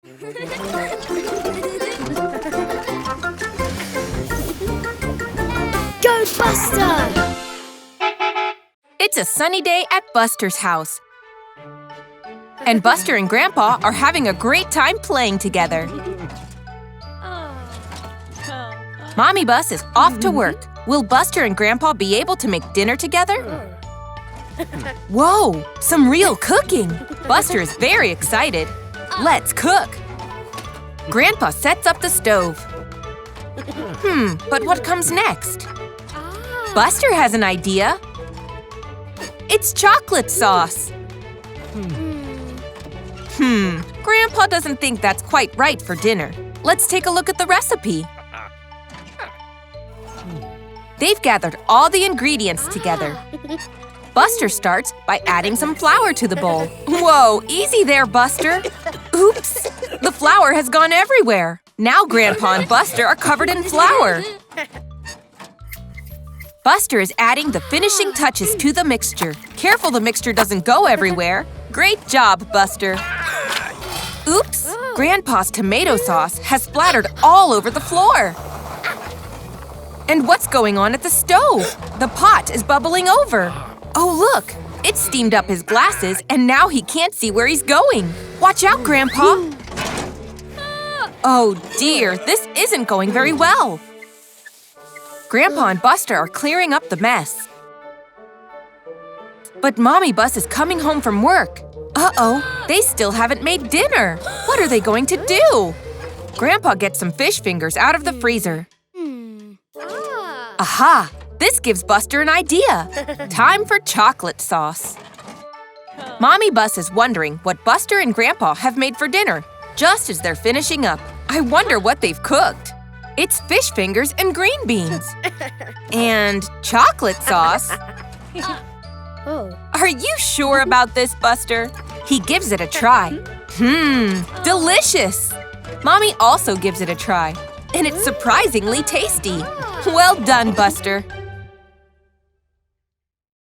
Go, Buster! It's a sunny day at Buster's house. And Buster and Grandpa are having a great time playing together. Mommy Bus is off to work. Will Buster and Grandpa be able to make dinner together? Whoa, some real cooking! Buster is very excited. Let's cook! Grandpa sets up the stove. But what comes next? Buster has an idea. It's chocolate sauce. Grandpa doesn't think that's quite right for dinner. Let's take a look at the recipe. They've gathered all the ingredients together. Buster starts by adding some flour to the bowl. Whoa, easy there, Buster. Oops, the flour has gone everywhere. Now Grandpa and Buster are covered in flour. Buster is adding the finishing touches to the mixture. Careful the mixture doesn't go everywhere. Great job, Buster. Oops, Grandpa's tomato sauce has splattered all over the floor. And what's going on at the stove? The pot is bubbling over. Oh, look! It steamed up his glasses, and now he can't see where he's going. Watch out, Grandpa! Oh dear, this isn't going very well. Grandpa and Buster are clearing up the mess. But Mommy Bus is coming home from work. Uh-oh, they still haven't made dinner. What are they going to do? Grandpa gets some fish fingers out of the freezer. Aha! This gives Buster an idea. Time for chocolate sauce. Mommy Bus is wondering what Buster and Grandpa have made for dinner, just as they're finishing up. I wonder what they've cooked. It's fish fingers and green beans. And chocolate sauce. Are you sure about this, Buster? He gives it a try. Delicious! Mommy also gives it a try. And it's surprisingly tasty. Well done, Buster.